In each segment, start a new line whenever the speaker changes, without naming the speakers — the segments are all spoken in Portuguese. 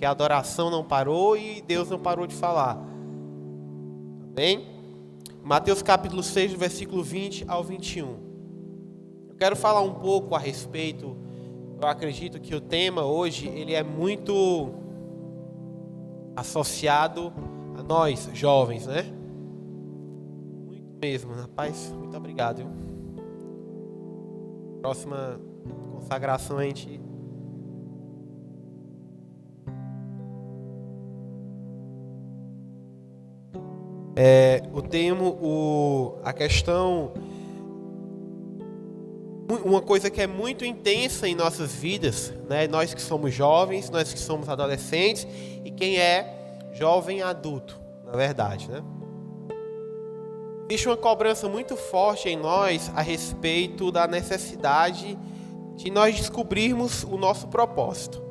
porque a adoração não parou e Deus não parou de falar. Amém? Mateus capítulo 6, do versículo 20 ao 21. Eu quero falar um pouco a respeito, eu acredito que o tema hoje, ele é muito associado a nós, jovens, né? Muito mesmo, rapaz, muito obrigado, viu? Próxima consagração a gente... a questão, uma coisa que é muito intensa em nossas vidas, né? Nós que somos jovens, nós que somos adolescentes e quem é jovem adulto, na verdade, né? Existe uma cobrança muito forte em nós a respeito da necessidade de nós descobrirmos o nosso propósito.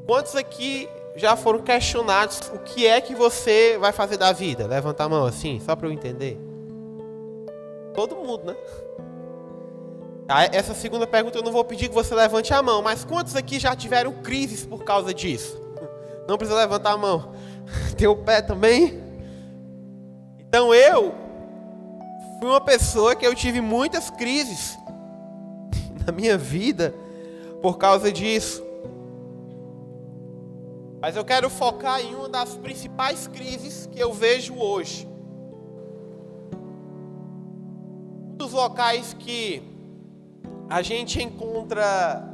Quantos aqui já foram questionados o que é que você vai fazer da vida? Levanta a mão assim, só para eu entender. Todo mundo, né? Essa segunda pergunta eu não vou pedir que você levante a mão, mas quantos aqui já tiveram crises por causa disso? Não precisa levantar a mão. Tem o pé também? Então eu fui uma pessoa que eu tive muitas crises na minha vida por causa disso. Mas eu quero focar em uma das principais crises que eu vejo hoje. Um dos locais que a gente encontra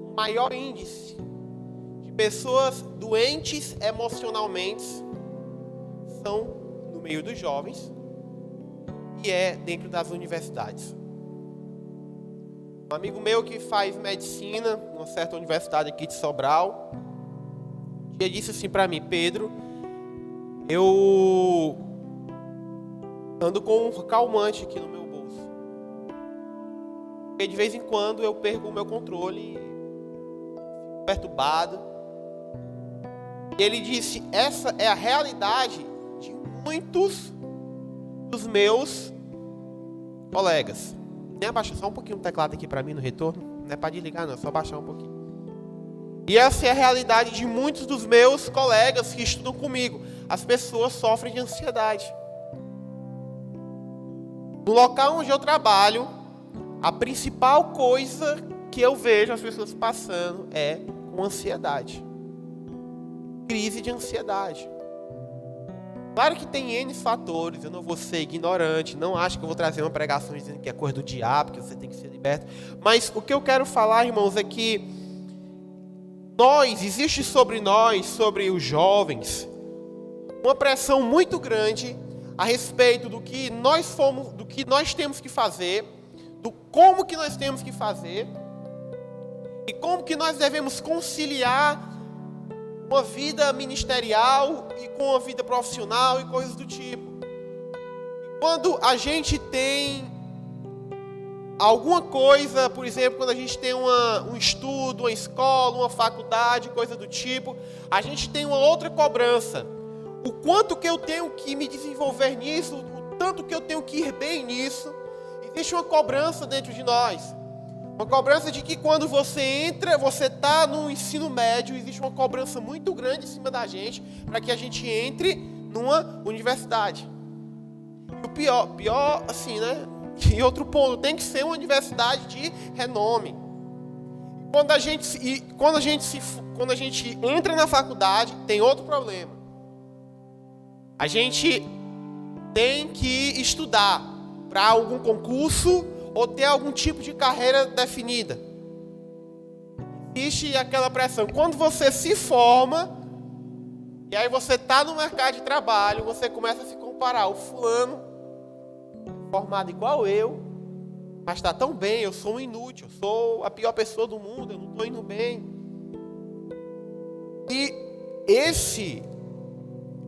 o maior índice de pessoas doentes emocionalmente são no meio dos jovens e é dentro das universidades. Um amigo meu que faz medicina numa certa universidade aqui de Sobral, ele disse assim para mim: Pedro, eu ando com um calmante aqui no meu bolso. Porque de vez em quando eu perco o meu controle, fico perturbado. E ele disse: essa é a realidade de muitos dos meus colegas. Nem abaixa só um pouquinho o teclado aqui para mim no retorno. Não é para desligar não, é só baixar um pouquinho. E essa é a realidade de muitos dos meus colegas que estudam comigo. As pessoas sofrem de ansiedade. No local onde eu trabalho, a principal coisa que eu vejo as pessoas passando é com ansiedade. Crise de ansiedade. Claro que tem N fatores, eu não vou ser ignorante, não acho que eu vou trazer uma pregação dizendo que é coisa do diabo, que você tem que ser liberto. Mas o que eu quero falar, irmãos, é que existe sobre nós, sobre os jovens, uma pressão muito grande a respeito do que nós somos, do que nós temos que fazer, do como que nós temos que fazer e como que nós devemos conciliar uma vida ministerial e com uma vida profissional e coisas do tipo. E quando a gente tem alguma coisa, por exemplo, quando a gente tem um estudo, uma escola, uma faculdade, coisa do tipo, a gente tem uma outra cobrança. O quanto que eu tenho que me desenvolver nisso, o tanto que eu tenho que ir bem nisso. Existe uma cobrança dentro de nós. Uma cobrança de que quando você está no ensino médio, existe uma cobrança muito grande em cima da gente para que a gente entre numa universidade. E o pior assim, né? E outro ponto, tem que ser uma universidade de renome. Quando a gente entra na faculdade, tem outro problema. A gente tem que estudar para algum concurso ou ter algum tipo de carreira definida. Existe aquela pressão. Quando você se forma, e aí você está no mercado de trabalho, você começa a se comparar. O fulano, formado igual eu, mas está tão bem, eu sou um inútil, eu sou a pior pessoa do mundo, eu não estou indo bem. E esse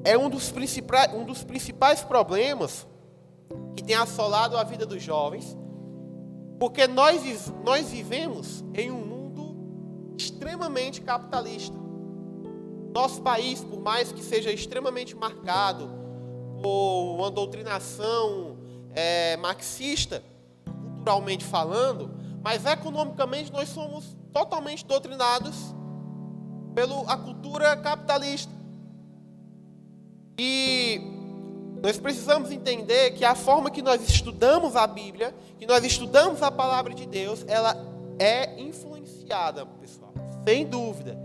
é um dos principais problemas que tem assolado a vida dos jovens, porque nós vivemos em um mundo extremamente capitalista. Nosso país, por mais que seja extremamente marcado por uma doutrinação marxista, culturalmente falando, mas economicamente nós somos totalmente doutrinados pela cultura capitalista. E nós precisamos entender que a forma que nós estudamos a Bíblia, que nós estudamos a palavra de Deus, ela é influenciada, pessoal, sem dúvida.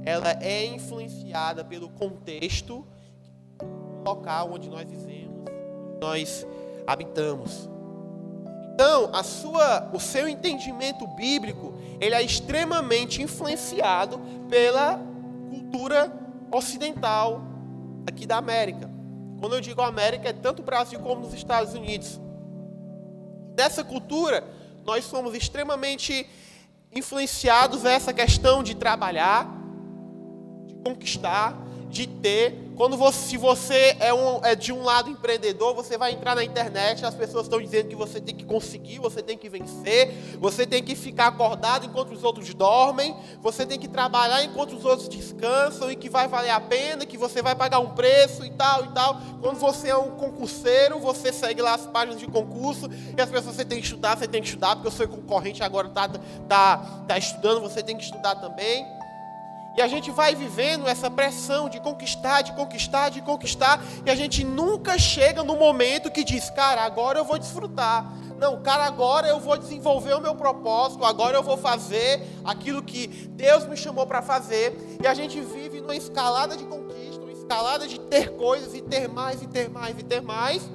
Ela é influenciada pelo contexto local onde nós vivemos, onde nós habitamos. Então, o seu entendimento bíblico, ele é extremamente influenciado pela cultura ocidental aqui da América. Quando eu digo América, é tanto o Brasil como nos Estados Unidos. Nessa cultura, nós somos extremamente influenciados nessa questão de trabalhar, de conquistar, de ter. Se você é de um lado empreendedor, você vai entrar na internet, as pessoas estão dizendo que você tem que conseguir, você tem que vencer, você tem que ficar acordado enquanto os outros dormem, você tem que trabalhar enquanto os outros descansam e que vai valer a pena, que você vai pagar um preço e tal e tal. Quando você é um concurseiro, você segue lá as páginas de concurso e as pessoas, você tem que estudar, porque o seu concorrente agora está estudando, você tem que estudar também. E a gente vai vivendo essa pressão de conquistar, e a gente nunca chega no momento que diz, cara, agora eu vou desfrutar. Não, cara, agora eu vou desenvolver o meu propósito, agora eu vou fazer aquilo que Deus me chamou para fazer. E a gente vive numa escalada de conquista, uma escalada de ter coisas e ter mais, e ter mais, e ter mais.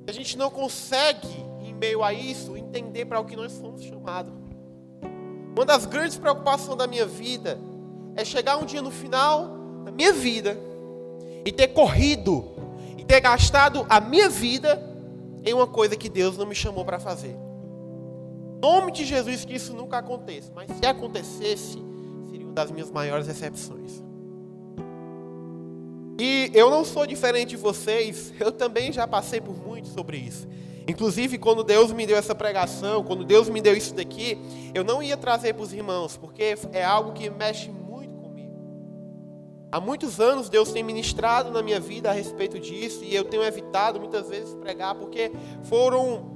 A gente não consegue, em meio a isso, entender para o que nós fomos chamados. Uma das grandes preocupações da minha vida é chegar um dia no final da minha vida e ter corrido e ter gastado a minha vida em uma coisa que Deus não me chamou para fazer. Em nome de Jesus, que isso nunca aconteça. Mas se acontecesse, seria uma das minhas maiores decepções. E eu não sou diferente de vocês, eu também já passei por muito sobre isso. Inclusive, quando Deus me deu essa pregação, quando Deus me deu isso daqui, eu não ia trazer para os irmãos, porque é algo que mexe muito comigo. Há muitos anos Deus tem ministrado na minha vida a respeito disso, e eu tenho evitado muitas vezes pregar, porque foram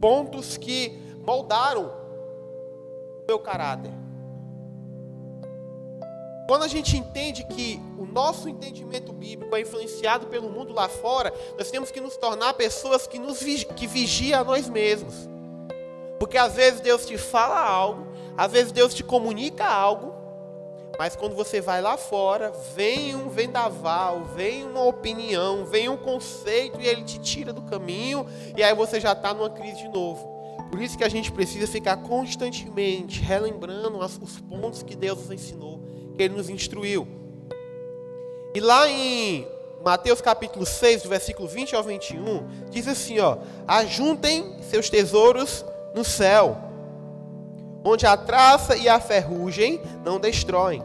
pontos que moldaram o meu caráter. Quando a gente entende que o nosso entendimento bíblico é influenciado pelo mundo lá fora, nós temos que nos tornar pessoas que vigiam a nós mesmos. Porque às vezes Deus te fala algo, às vezes Deus te comunica algo, mas quando você vai lá fora, vem um vendaval, vem uma opinião, vem um conceito e ele te tira do caminho, e aí você já está numa crise de novo. Por isso que a gente precisa ficar constantemente relembrando os pontos que Deus nos ensinou, que Ele nos instruiu. E lá em Mateus capítulo 6, do versículo 20 ao 21, diz assim, ajuntem seus tesouros no céu, onde a traça e a ferrugem não destroem,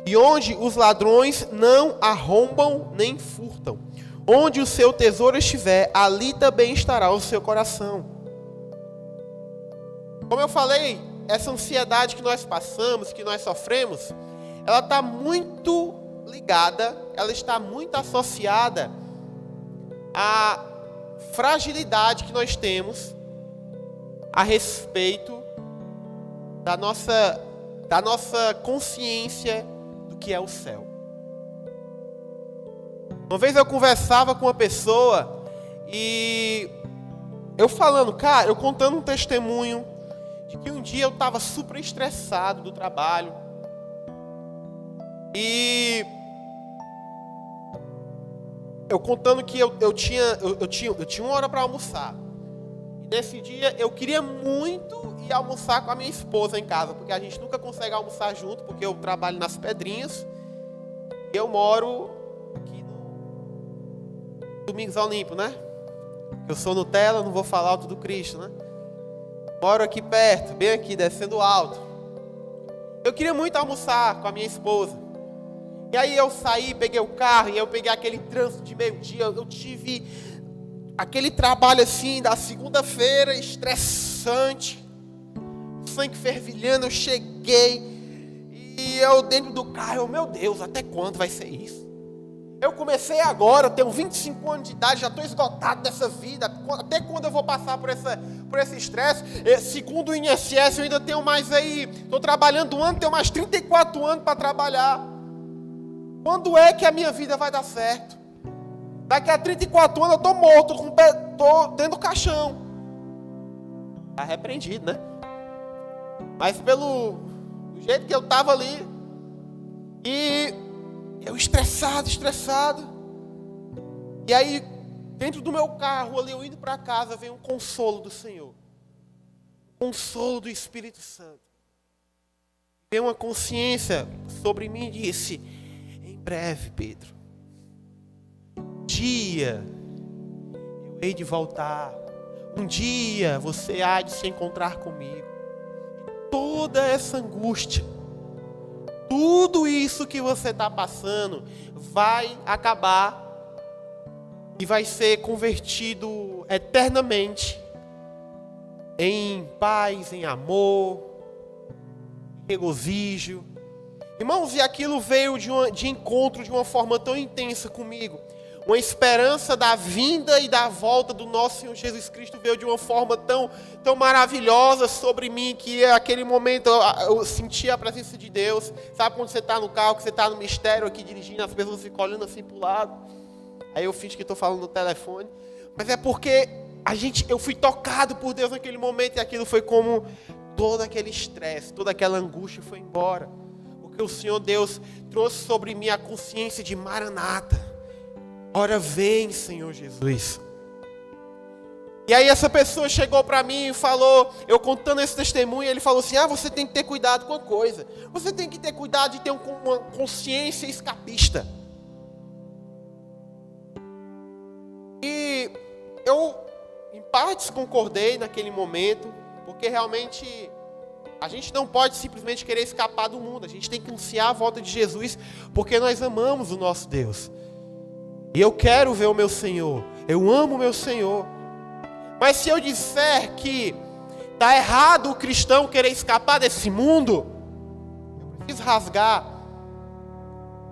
e onde os ladrões não arrombam nem furtam. Onde o seu tesouro estiver, ali também estará o seu coração. Como eu falei, essa ansiedade que nós passamos, que nós sofremos, ela está muito ligada, ela está muito associada à fragilidade que nós temos a respeito da nossa consciência do que é o céu. Uma vez eu conversava com uma pessoa e eu contando um testemunho de que um dia eu estava super estressado do trabalho. E eu contando que eu tinha 1 hora para almoçar. E nesse dia eu queria muito ir almoçar com a minha esposa em casa, porque a gente nunca consegue almoçar junto, porque eu trabalho nas Pedrinhas e eu moro aqui no Domingos Olimpo, né? Eu sou Nutella, não vou falar alto do Cristo, né? Moro aqui perto, bem aqui, descendo alto. Eu queria muito almoçar com a minha esposa. E aí eu saí, peguei o carro, e eu peguei aquele trânsito de meio-dia. Eu tive aquele trabalho assim, da segunda-feira, estressante. Sangue fervilhando, eu cheguei. E eu dentro do carro, meu Deus, até quando vai ser isso? Eu comecei agora, eu tenho 25 anos de idade, já estou esgotado dessa vida. Até quando eu vou passar por por esse estresse. Segundo o INSS, eu ainda tenho mais aí, estou trabalhando um ano, tenho mais 34 anos para trabalhar. Quando é que a minha vida vai dar certo? Daqui a 34 anos eu estou morto, estou dentro do caixão. Está repreendido, né? Mas pelo jeito que eu estava ali, e eu estressado. E aí, dentro do meu carro, ali, eu indo para casa, veio um consolo do Senhor. Consolo do Espírito Santo. Veio uma consciência sobre mim e disse: em breve, Pedro, um dia eu hei de voltar. Um dia você há de se encontrar comigo. Toda essa angústia, tudo isso que você está passando, vai acabar e vai ser convertido eternamente em paz, em amor, em regozijo. Irmãos, e aquilo veio de encontro de uma forma tão intensa comigo. Uma esperança da vinda e da volta do nosso Senhor Jesus Cristo veio de uma forma tão maravilhosa sobre mim, que naquele momento eu senti a presença de Deus. Sabe quando você está no carro, que você está no mistério aqui dirigindo, as pessoas ficam olhando assim para o lado. Aí eu fingo que estou falando no telefone. Mas é porque eu fui tocado por Deus naquele momento, e aquilo foi como todo aquele estresse, toda aquela angústia foi embora. Porque o Senhor Deus trouxe sobre mim a consciência de Maranata. Ora vem, Senhor Jesus. E aí essa pessoa chegou para mim e falou, eu contando esse testemunho, ele falou assim: você tem que ter cuidado com a coisa. Você tem que ter cuidado de ter uma consciência escapista. E eu, em partes, concordei naquele momento, porque realmente a gente não pode simplesmente querer escapar do mundo. A gente tem que anunciar a volta de Jesus, porque nós amamos o nosso Deus. E eu quero ver o meu Senhor. Eu amo o meu Senhor. Mas se eu disser que está errado o cristão querer escapar desse mundo, eu preciso rasgar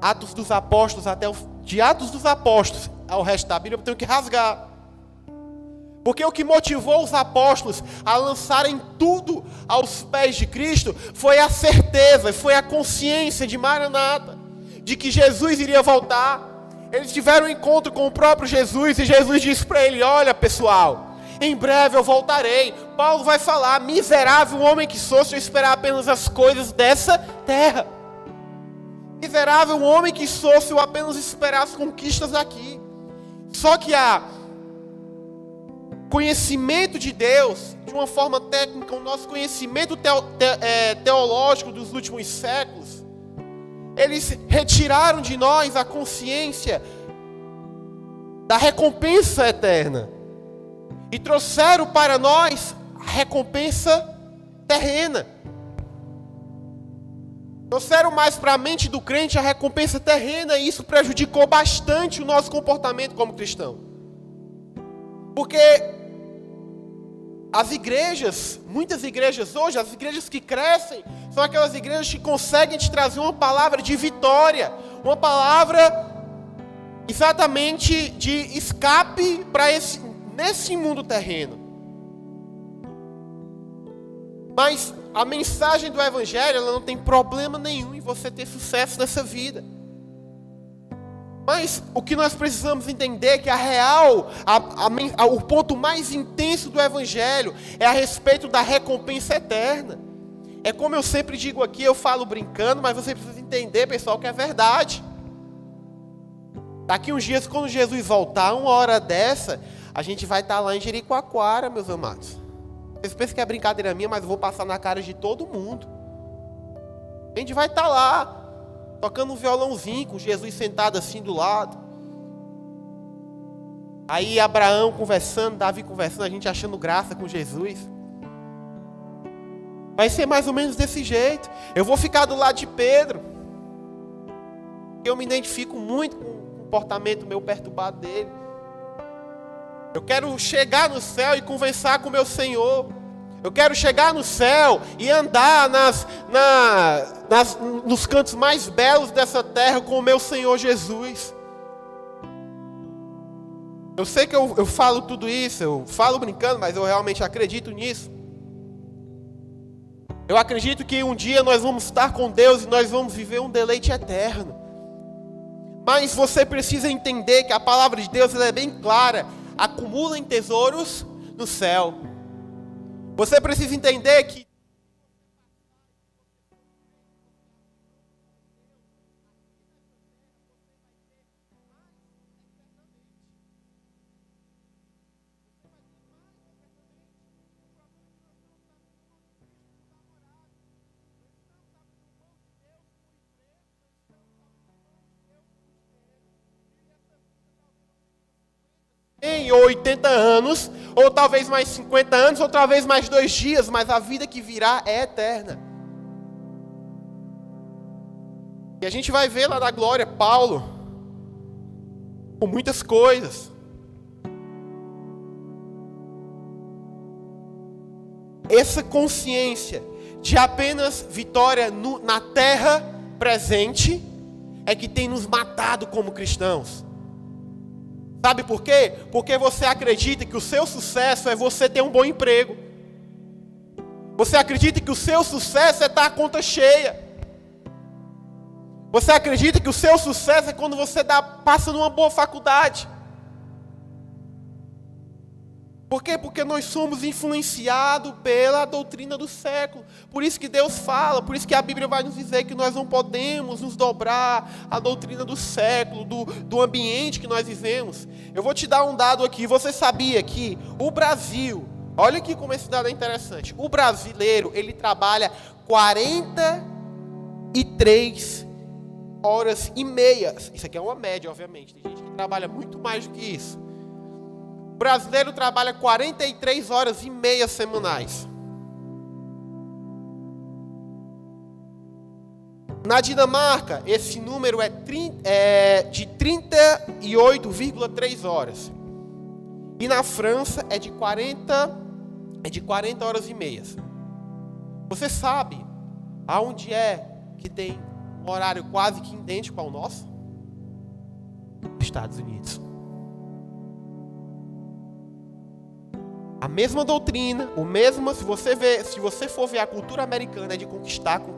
Atos dos Apóstolos de Atos dos Apóstolos ao resto da Bíblia, eu tenho que rasgar. Porque o que motivou os apóstolos a lançarem tudo aos pés de Cristo foi a certeza, foi a consciência de Maranata, de que Jesus iria voltar. Eles tiveram um encontro com o próprio Jesus e Jesus disse para ele: olha pessoal, em breve eu voltarei. Paulo vai falar: miserável homem que sou, se eu esperar apenas as coisas dessa terra. Miserável homem que sou, se eu apenas esperar as conquistas daqui. Só que a conhecimento de Deus, de uma forma técnica, o nosso conhecimento teológico dos últimos séculos, eles retiraram de nós a consciência da recompensa eterna e trouxeram para nós a recompensa terrena. Trouxeram mais para a mente do crente a recompensa terrena, e isso prejudicou bastante o nosso comportamento como cristão. Porque as igrejas, muitas igrejas hoje, as igrejas que crescem, são aquelas igrejas que conseguem te trazer uma palavra de vitória, uma palavra exatamente de escape nesse mundo terreno. Mas a mensagem do Evangelho, ela não tem problema nenhum em você ter sucesso nessa vida. Mas o que nós precisamos entender é que o ponto mais intenso do Evangelho é a respeito da recompensa eterna. É como eu sempre digo aqui, eu falo brincando, mas você precisa entender, pessoal, que é verdade. Daqui uns dias, quando Jesus voltar, uma hora dessa, a gente vai estar lá em Jericoacoara, meus amados. Vocês pensam que é brincadeira minha, mas eu vou passar na cara de todo mundo. A gente vai estar lá, tocando um violãozinho, com Jesus sentado assim do lado. Aí Abraão conversando, Davi conversando, a gente achando graça com Jesus. Vai ser mais ou menos desse jeito. Eu vou ficar do lado de Pedro. Eu me identifico muito com o comportamento meu perturbado dele. Eu quero chegar no céu e conversar com o meu Senhor. Eu quero chegar no céu e andar nos cantos mais belos dessa terra com o meu Senhor Jesus. Eu sei que eu falo tudo isso, eu falo brincando, mas eu realmente acredito nisso. Eu acredito que um dia nós vamos estar com Deus e nós vamos viver um deleite eterno. Mas você precisa entender que a palavra de Deus ela é bem clara. Acumulem tesouros no céu. Você precisa entender que ou 80 anos, ou talvez mais 50 anos, ou talvez mais 2 dias, mas a vida que virá é eterna. E a gente vai ver lá na glória Paulo, com muitas coisas. Essa consciência de apenas vitória na terra presente é que tem nos matado como cristãos. Sabe por quê? Porque você acredita que o seu sucesso é você ter um bom emprego. Você acredita que o seu sucesso é estar a conta cheia. Você acredita que o seu sucesso é quando você passa numa boa faculdade. Por quê? Porque nós somos influenciados pela doutrina do século. Por isso que Deus fala, por isso que a Bíblia vai nos dizer que nós não podemos nos dobrar à doutrina do século, do ambiente que nós vivemos. Eu vou te dar um dado aqui. Você sabia que o Brasil, olha aqui como esse dado é interessante. O brasileiro, ele trabalha 43 horas e meia. Isso aqui é uma média, obviamente. Tem gente que trabalha muito mais do que isso. O brasileiro trabalha 43 horas e meia semanais. Na Dinamarca, esse número é de 38,3 horas. E na França é de 40 horas e meia. Você sabe aonde é que tem um horário quase que idêntico ao nosso? Estados Unidos. A mesma doutrina, se você for ver a cultura americana é de conquistar, quero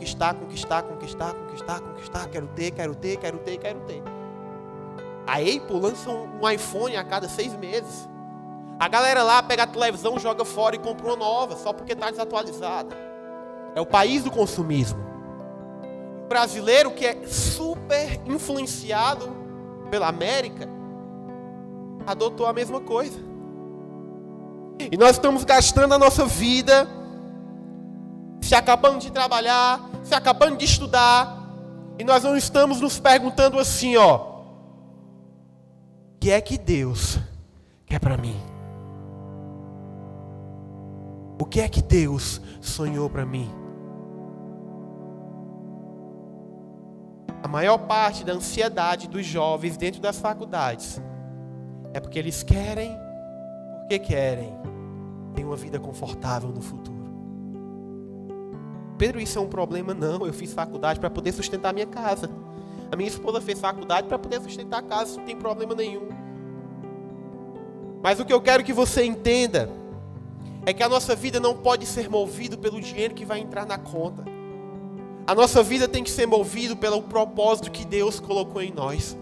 ter. A Apple lança um iPhone a cada 6 meses. A galera lá pega a televisão, joga fora e compra uma nova, só porque está desatualizada. É o país do consumismo. O brasileiro, que é super influenciado pela América, adotou a mesma coisa. E nós estamos gastando a nossa vida se acabando de trabalhar, se acabando de estudar, e nós não estamos nos perguntando assim, o que é que Deus quer para mim? O que é que Deus sonhou para mim? A maior parte da ansiedade dos jovens dentro das faculdades é porque eles querem, porque querem ter uma vida confortável no futuro. Pedro, isso é um problema? Não, eu fiz faculdade para poder sustentar a minha casa. A minha esposa fez faculdade para poder sustentar a casa, isso não tem problema nenhum. Mas o que eu quero que você entenda é que a nossa vida não pode ser movida pelo dinheiro que vai entrar na conta. A nossa vida tem que ser movida pelo propósito que Deus colocou em nós.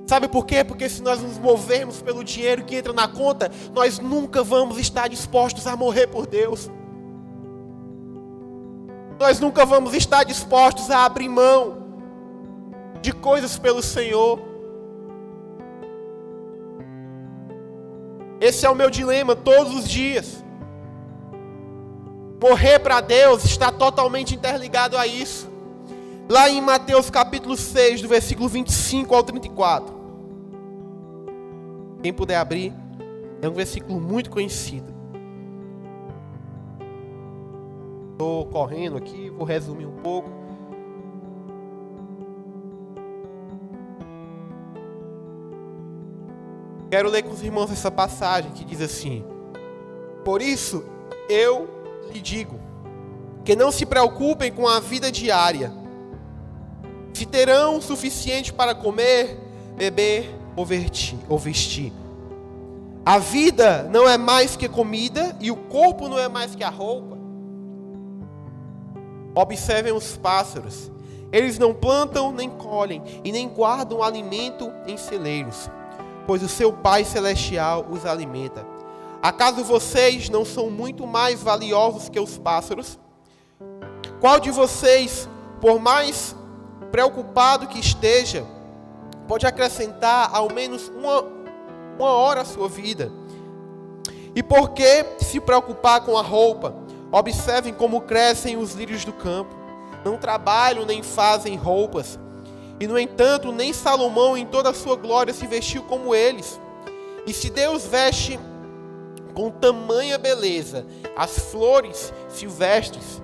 Sabe por quê? Porque se nós nos movermos pelo dinheiro que entra na conta, nós nunca vamos estar dispostos a morrer por Deus. Nós nunca vamos estar dispostos a abrir mão de coisas pelo Senhor. Esse é o meu dilema todos os dias. Morrer para Deus está totalmente interligado a isso. Lá em Mateus capítulo 6, do versículo 25 ao 34. Quem puder abrir, é um versículo muito conhecido. Estou correndo aqui, vou resumir um pouco. Quero ler com os irmãos essa passagem que diz assim: por isso eu lhe digo, que não se preocupem com a vida diária, se terão o suficiente para comer, beber ou vestir. A vida não é mais que comida e o corpo não é mais que a roupa. Observem os pássaros. Eles não plantam nem colhem e nem guardam alimento em celeiros, pois o seu Pai Celestial os alimenta. Acaso vocês não são muito mais valiosos que os pássaros? Qual de vocês, por mais preocupado que esteja, pode acrescentar ao menos uma hora à sua vida? E por que se preocupar com a roupa? Observem como crescem os lírios do campo. Não trabalham nem fazem roupas. E no entanto, nem Salomão em toda a sua glória se vestiu como eles. E se Deus veste com tamanha beleza as flores silvestres,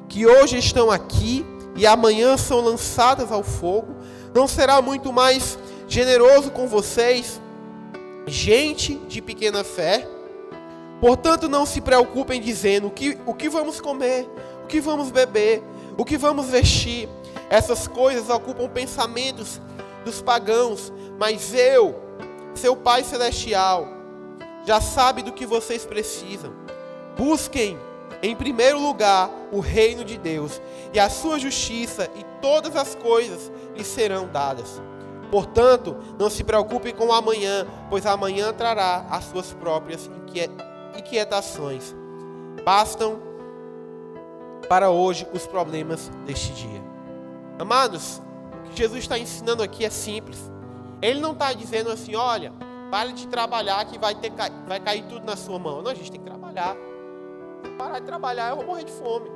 que hoje estão aqui e amanhã são lançadas ao fogo, não será muito mais generoso com vocês, gente de pequena fé? Portanto, não se preocupem dizendo o que vamos comer, o que vamos beber, o que vamos vestir. Essas coisas ocupam pensamentos dos pagãos, mas eu, seu Pai Celestial, já sabe do que vocês precisam. Busquem, em primeiro lugar, o reino de Deus e a sua justiça, e todas as coisas lhes serão dadas. Portanto, não se preocupem com o amanhã, pois amanhã trará as suas próprias inquietações. Bastam para hoje os problemas deste dia. Amados, o que Jesus está ensinando aqui é simples. Ele não está dizendo assim, olha, pare de trabalhar que vai cair tudo na sua mão. Não, a gente tem que trabalhar. Se parar de trabalhar, eu vou morrer de fome.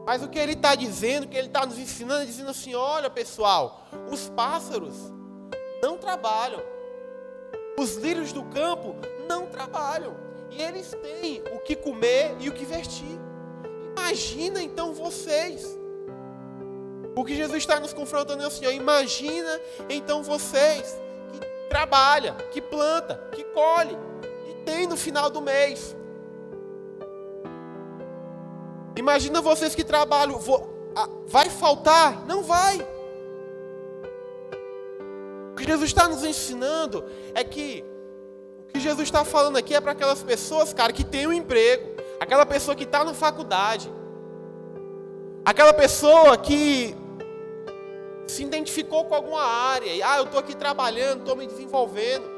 Mas o que ele está dizendo, o que ele está nos ensinando, é dizendo assim, olha pessoal, os pássaros não trabalham. Os lírios do campo não trabalham. E eles têm o que comer e o que vestir. Imagina então vocês. O que Jesus está nos confrontando é assim, ó, imagina então vocês que trabalham, que planta, que colhe e tem no final do mês. Imagina vocês que trabalham, vai faltar? Não vai. O que Jesus está nos ensinando é que o que Jesus está falando aqui é para aquelas pessoas, cara, que têm um emprego, aquela pessoa que está na faculdade, aquela pessoa que se identificou com alguma área, e eu estou aqui trabalhando, estou me desenvolvendo,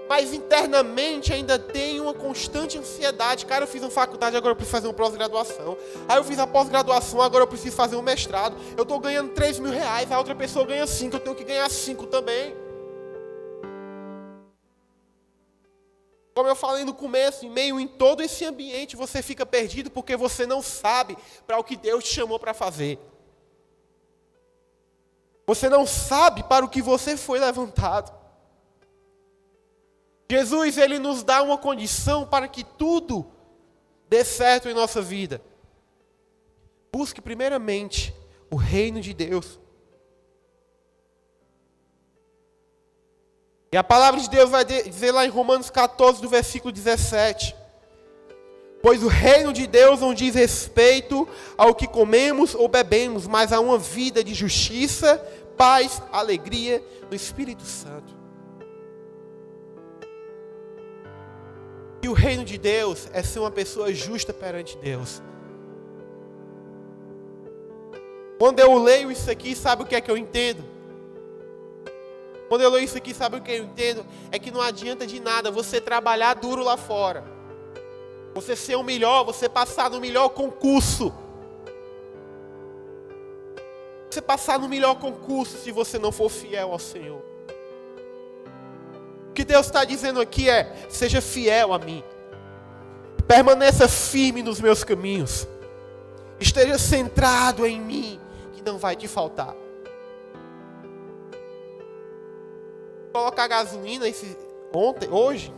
mas internamente ainda tem uma constante ansiedade. Cara, eu fiz uma faculdade, agora eu preciso fazer uma pós-graduação. Aí eu fiz a pós-graduação, agora eu preciso fazer um mestrado. Eu estou ganhando 3 mil reais, a outra pessoa ganha 5, eu tenho que ganhar 5 também. Como eu falei no começo, em meio em todo esse ambiente, você fica perdido porque você não sabe para o que Deus te chamou para fazer. Você não sabe para o que você foi levantado. Jesus, ele nos dá uma condição para que tudo dê certo em nossa vida. Busque primeiramente o reino de Deus. E a palavra de Deus vai dizer lá em Romanos 14, do versículo 17. Pois o reino de Deus não diz respeito ao que comemos ou bebemos, mas a uma vida de justiça, paz, alegria no Espírito Santo. E o reino de Deus é ser uma pessoa justa perante Deus. Quando eu leio isso aqui, sabe o que é que eu entendo? Quando eu leio isso aqui, sabe o que eu entendo? É que não adianta de nada você trabalhar duro lá fora. Você ser o melhor, você passar no melhor concurso. Você passar no melhor concurso se você não for fiel ao Senhor. O que Deus está dizendo aqui é, seja fiel a mim. Permaneça firme nos meus caminhos. Esteja centrado em mim, que não vai te faltar. Colocar gasolina hoje,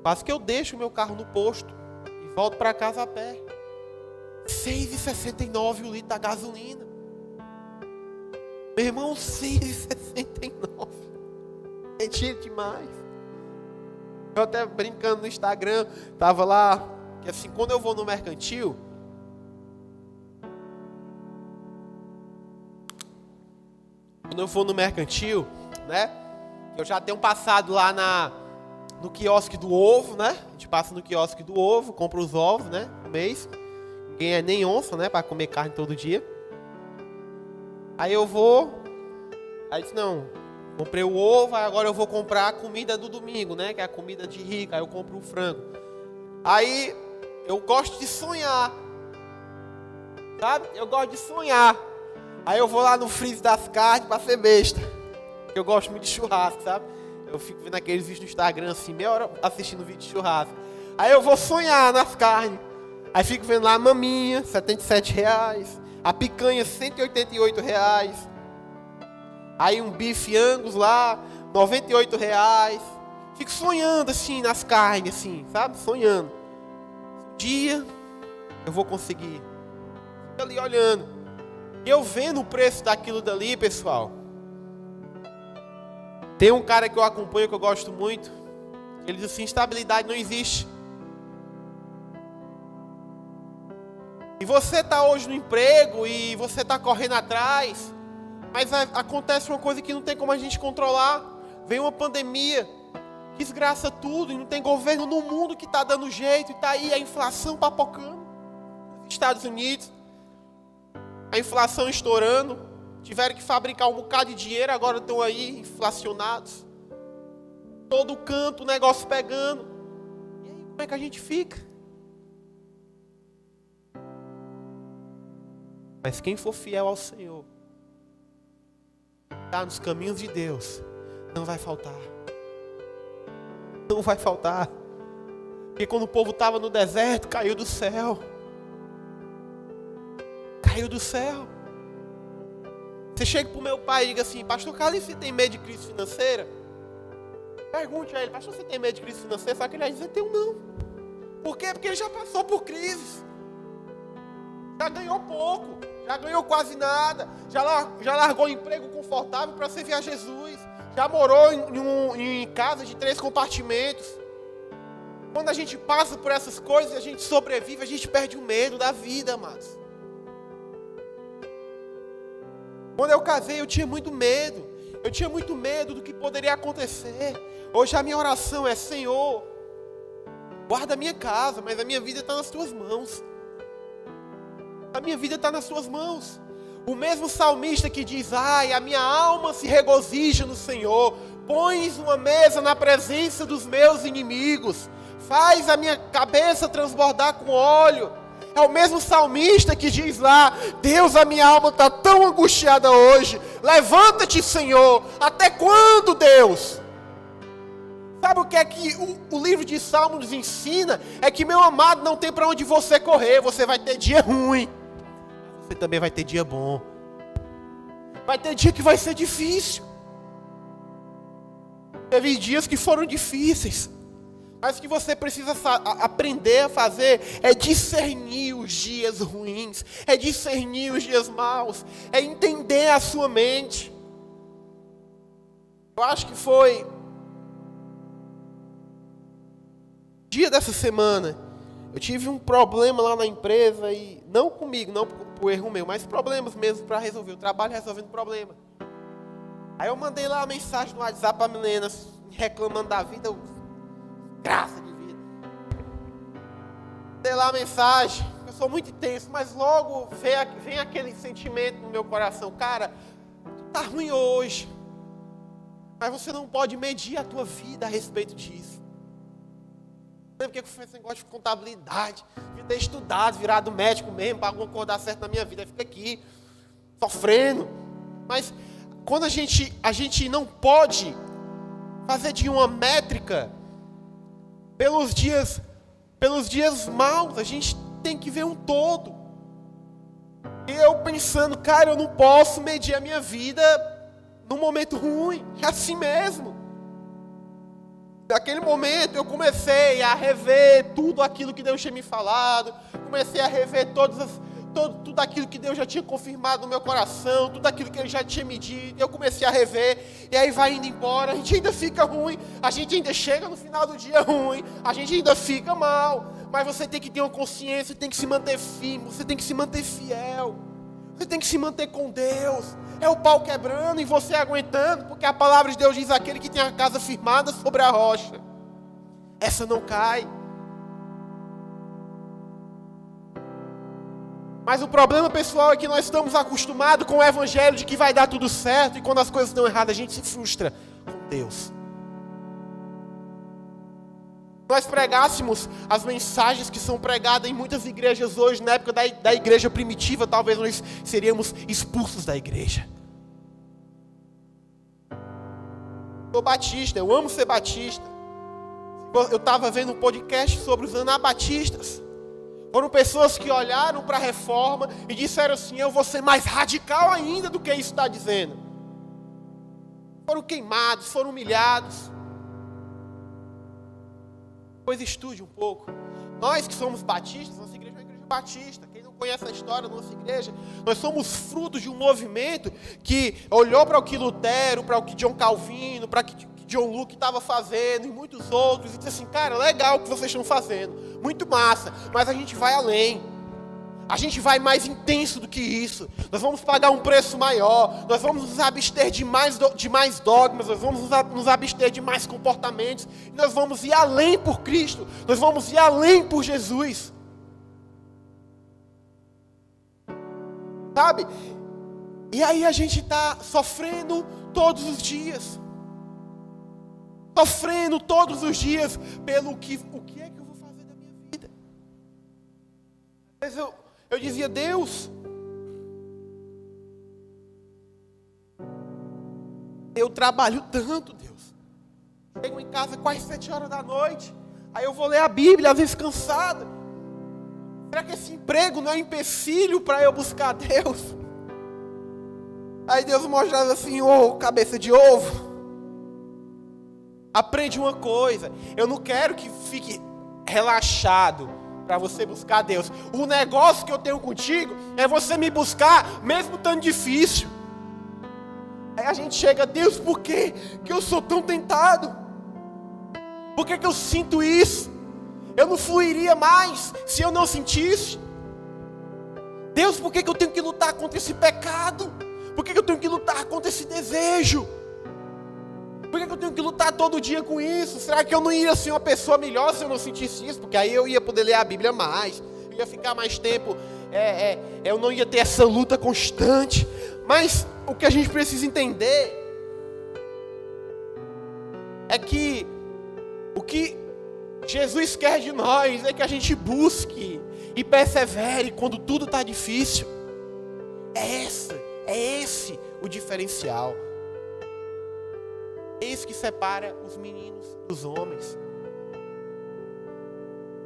quase que eu deixo o meu carro no posto e volto para casa a pé. R$ 6,69 o litro da gasolina. Meu irmão, R$ 6,69. É dinheiro demais. Eu até brincando no Instagram, tava lá, que assim, quando eu vou no mercantil, né, Eu já tenho passado lá no quiosque do ovo, né? A gente passa no quiosque do ovo, compra os ovos, né? Um mês. Ninguém é nem onça, né? Para comer carne todo dia. Aí eu vou. Aí disse, não, comprei o ovo, agora eu vou comprar a comida do domingo, né? Que é a comida de rico. Aí eu compro o frango. Aí eu gosto de sonhar. Sabe? Eu gosto de sonhar. Aí eu vou lá no freezer das carnes para ser besta. Eu gosto muito de churrasco, sabe? Eu fico vendo aqueles vídeos no Instagram assim, meia hora assistindo vídeo de churrasco. Aí eu vou sonhar nas carnes. Aí fico vendo lá a maminha, R$77. A picanha, R$188. Aí um bife Angus lá, R$98. Fico sonhando assim nas carnes, assim, sabe? Sonhando. Um dia eu vou conseguir. Fico ali olhando. E eu vendo o preço daquilo dali, pessoal. Tem um cara que eu acompanho que eu gosto muito. Ele diz assim, estabilidade não existe. E você está hoje no emprego e você está correndo atrás, mas acontece uma coisa que não tem como a gente controlar. Vem uma pandemia, que desgraça tudo, e não tem governo no mundo que está dando jeito, e está aí a inflação papocando. Nos Estados Unidos, a inflação estourando, tiveram que fabricar um bocado de dinheiro, agora estão aí inflacionados. Todo canto, o negócio pegando. E aí, como é que a gente fica? Mas quem for fiel ao Senhor, está nos caminhos de Deus, não vai faltar. Não vai faltar. Porque quando o povo estava no deserto, caiu do céu. Caiu do céu. Você chega para o meu pai e diga assim, pastor Carlos, você tem medo de crise financeira? Pergunte a ele, pastor, você tem medo de crise financeira? Só que ele vai dizer, tenho não. Por quê? Porque ele já passou por crises. Já ganhou pouco, já ganhou quase nada, já largou um emprego confortável para servir a Jesus, já morou em casa de 3 compartimentos. Quando a gente passa por essas coisas, a gente sobrevive, a gente perde o medo da vida, amados. Quando eu casei, eu tinha muito medo do que poderia acontecer. Hoje a minha oração é, Senhor, guarda a minha casa, mas a minha vida está nas tuas mãos. A minha vida está nas suas mãos. O mesmo salmista que diz, ai, a minha alma se regozija no Senhor. Pões uma mesa na presença dos meus inimigos. Faz a minha cabeça transbordar com óleo. É o mesmo salmista que diz lá, Deus, a minha alma está tão angustiada hoje. Levanta-te, Senhor. Até quando, Deus? Sabe o que é que o livro de Salmos nos ensina? É que, meu amado, não tem para onde você correr. Você vai ter dia ruim. Você também vai ter dia bom. Vai ter dia que vai ser difícil. Teve dias que foram difíceis. Mas o que você precisa aprender a fazer é discernir os dias ruins. É discernir os dias maus. É entender a sua mente. Eu acho que foi dia dessa semana, eu tive um problema lá na empresa e não comigo, não por erro meu, mas problemas mesmo para resolver. Eu trabalho resolvendo problema. Aí eu mandei lá uma mensagem no WhatsApp para a menina reclamando da vida, graça de vida. Mandei lá a mensagem, eu sou muito intenso, mas logo vem aquele sentimento no meu coração, cara, tá ruim hoje, mas você não pode medir a tua vida a respeito disso. Não sei porque eu fiz esse negócio de contabilidade, de ter estudado, virado médico mesmo, para alguma coisa dar certo na minha vida. Aí fica aqui, sofrendo. Mas quando a gente não pode fazer de uma métrica pelos dias maus, a gente tem que ver um todo. E eu pensando, cara, eu não posso medir a minha vida num momento ruim, é assim mesmo. Naquele momento eu comecei a rever tudo aquilo que Deus tinha me falado, comecei a rever tudo aquilo que Deus já tinha confirmado no meu coração, tudo aquilo que Ele já tinha me dito, eu comecei a rever, e aí vai indo embora, a gente ainda fica ruim, a gente ainda chega no final do dia ruim, a gente ainda fica mal, mas você tem que ter uma consciência, tem que se manter firme, você tem que se manter fiel, Você tem que se manter com Deus. É o pau quebrando e você aguentando, porque a palavra de Deus diz: aquele que tem a casa firmada sobre a rocha, essa não cai. Mas o problema, pessoal, é que nós estamos acostumados com o evangelho de que vai dar tudo certo, e quando as coisas estão erradas a gente se frustra com Deus. Nós pregássemos as mensagens que são pregadas em muitas igrejas hoje, na época da igreja primitiva, talvez nós seríamos expulsos da igreja. Sou batista, eu amo ser batista. Eu estava vendo um podcast sobre os anabatistas. Foram pessoas que olharam para a reforma e disseram assim: eu vou ser mais radical ainda do que isso está dizendo. Foram queimados, foram humilhados. Pois estude um pouco. Nós que somos batistas, nossa igreja é uma igreja batista. Quem não conhece a história da nossa igreja, nós somos frutos de um movimento que olhou para o que Lutero, para o que John Calvino, para o que John Luke estava fazendo e muitos outros, e disse assim: cara, legal o que vocês estão fazendo, muito massa, mas a gente vai além. A gente vai mais intenso do que isso. Nós vamos pagar um preço maior. Nós vamos nos abster de mais dogmas. Nós vamos nos abster de mais comportamentos. E nós vamos ir além por Cristo. Nós vamos ir além por Jesus. Sabe? E aí a gente está sofrendo todos os dias. Sofrendo todos os dias pelo que... O que é que eu vou fazer da minha vida? Às vezes eu dizia: Deus, eu trabalho tanto, Deus. Chego em casa quase 7 horas da noite. Aí eu vou ler a Bíblia, às vezes cansado. Será que esse emprego não é um empecilho para eu buscar Deus? Aí Deus mostrava assim: ô, cabeça de ovo, aprende uma coisa. Eu não quero que fique relaxado para você buscar Deus. O negócio que eu tenho contigo é você me buscar mesmo estando difícil. Aí a gente chega: Deus, por que eu sou tão tentado? Por que eu sinto isso? Eu não fluiria mais se eu não sentisse. Deus, por que eu tenho que lutar contra esse pecado? Por que eu tenho que lutar contra esse desejo? Por que eu tenho que lutar todo dia com isso? Será que eu não ia ser uma pessoa melhor se eu não sentisse isso? Porque aí eu ia poder ler a Bíblia mais. Eu ia ficar mais tempo. Eu não ia ter essa luta constante. Mas o que a gente precisa entender é que o que Jesus quer de nós é que a gente busque e persevere quando tudo está difícil. É esse o diferencial. É isso que separa os meninos dos homens.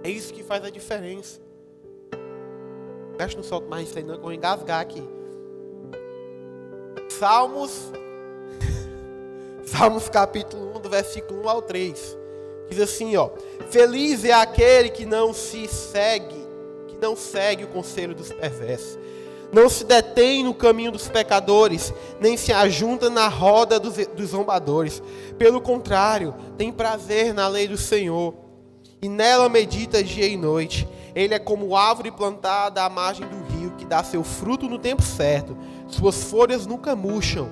É isso que faz a diferença. Acho que não solto mais isso aí não, que eu vou engasgar aqui. Salmos capítulo 1, do versículo 1 ao 3. Diz assim, ó: feliz é aquele que não segue o conselho dos perversos. Não se detém no caminho dos pecadores, nem se ajunta na roda dos zombadores. Pelo contrário, tem prazer na lei do Senhor, e nela medita dia e noite. Ele é como árvore plantada à margem do rio, que dá seu fruto no tempo certo. Suas folhas nunca murcham,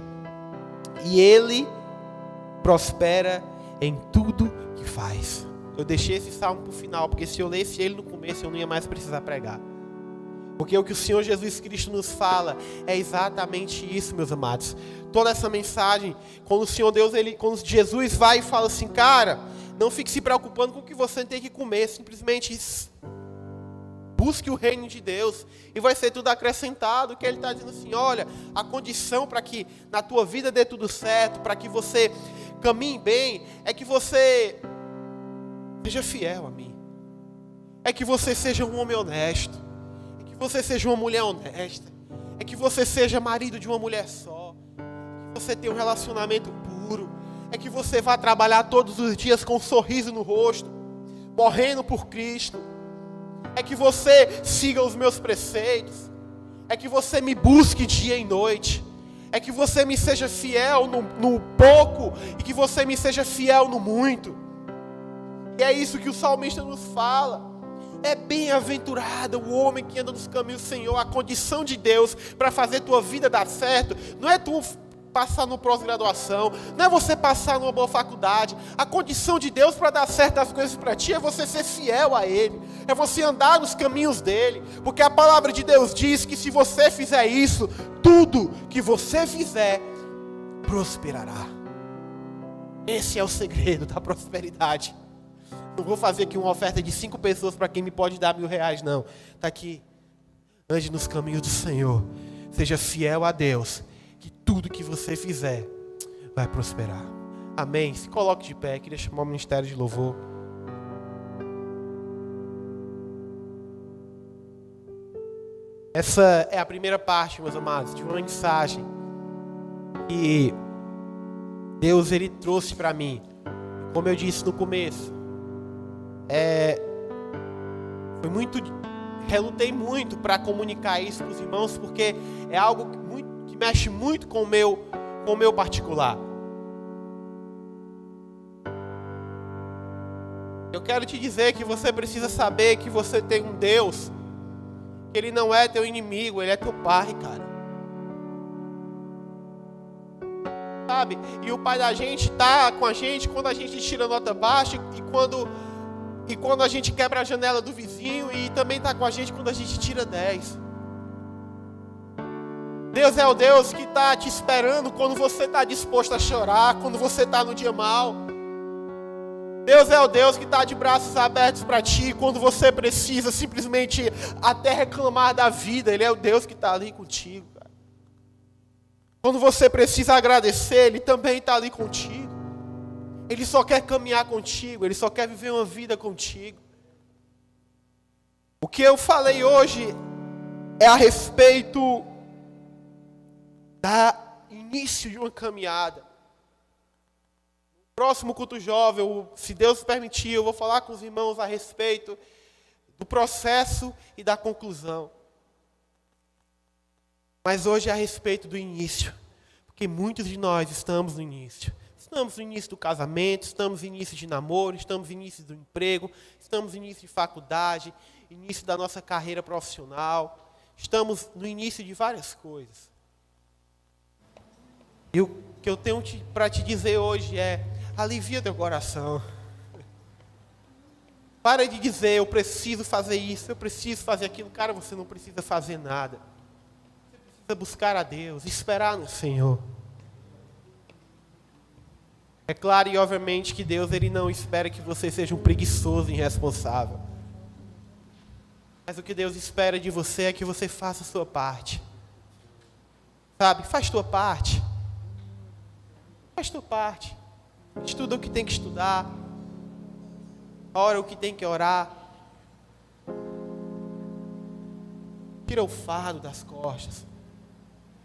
e ele prospera em tudo que faz. Eu deixei esse salmo para o final, porque se eu lesse ele no começo, eu não ia mais precisar pregar. Porque o que o Senhor Jesus Cristo nos fala é exatamente isso, meus amados. Toda essa mensagem, quando o Senhor Deus, quando Jesus vai e fala assim: cara, não fique se preocupando com o que você tem que comer, simplesmente busque o reino de Deus e vai ser tudo acrescentado. Que Ele está dizendo assim: olha, a condição para que na tua vida dê tudo certo, para que você caminhe bem, é que você seja fiel a mim. É que você seja um homem honesto. Você seja uma mulher honesta, é que você seja marido de uma mulher só, é que você tenha um relacionamento puro, é que você vá trabalhar todos os dias com um sorriso no rosto, morrendo por Cristo, é que você siga os meus preceitos, é que você me busque dia e noite, é que você me seja fiel no pouco e que você me seja fiel no muito. E é isso que o salmista nos fala. É bem-aventurado o homem que anda nos caminhos do Senhor. A condição de Deus para fazer tua vida dar certo não é tu passar numa pós-graduação, não é você passar numa boa faculdade. A condição de Deus para dar certo as coisas para ti é você ser fiel a Ele, é você andar nos caminhos dEle, porque a palavra de Deus diz que se você fizer isso, tudo que você fizer prosperará. Esse é o segredo da prosperidade. Não vou fazer aqui uma oferta de 5 pessoas para quem me pode dar R$1.000, não. Está aqui. Ande nos caminhos do Senhor, seja fiel a Deus, que tudo que você fizer vai prosperar. Amém? Se coloque de pé, queria chamar o ministério de louvor. Essa é a primeira parte, meus amados, de uma mensagem que Deus ele trouxe para mim. Como eu disse no começo, relutei muito para comunicar isso para os irmãos, porque é algo que mexe muito com o meu particular. Eu quero te dizer que você precisa saber que você tem um Deus, que Ele não é teu inimigo, Ele é teu Pai, cara. Sabe? E o Pai da gente está com a gente quando a gente tira nota baixa e quando a gente quebra a janela do vizinho, e também está com a gente quando a gente tira 10. Deus é o Deus que está te esperando quando você está disposto a chorar, quando você está no dia mal. Deus é o Deus que está de braços abertos para ti quando você precisa simplesmente até reclamar da vida. Ele é o Deus que está ali contigo, cara. Quando você precisa agradecer, Ele também está ali contigo. Ele só quer caminhar contigo, Ele só quer viver uma vida contigo. O que eu falei hoje é a respeito da início de uma caminhada. No próximo culto jovem, se Deus permitir, eu vou falar com os irmãos a respeito do processo e da conclusão. Mas hoje é a respeito do início, porque muitos de nós estamos no início. Estamos no início do casamento, estamos no início de namoro, estamos no início do emprego, estamos no início de faculdade, início da nossa carreira profissional, estamos no início de várias coisas. E o que eu tenho para te dizer hoje é: alivia teu coração. Para de dizer, eu preciso fazer isso, eu preciso fazer aquilo. Cara, você não precisa fazer nada. Você precisa buscar a Deus, esperar no Senhor. É claro e obviamente que Deus ele não espera que você seja um preguiçoso e irresponsável. Mas o que Deus espera de você é que você faça a sua parte. Sabe? Faz tua parte. Faz tua parte. Estuda o que tem que estudar. Ora o que tem que orar. Tira o fardo das costas.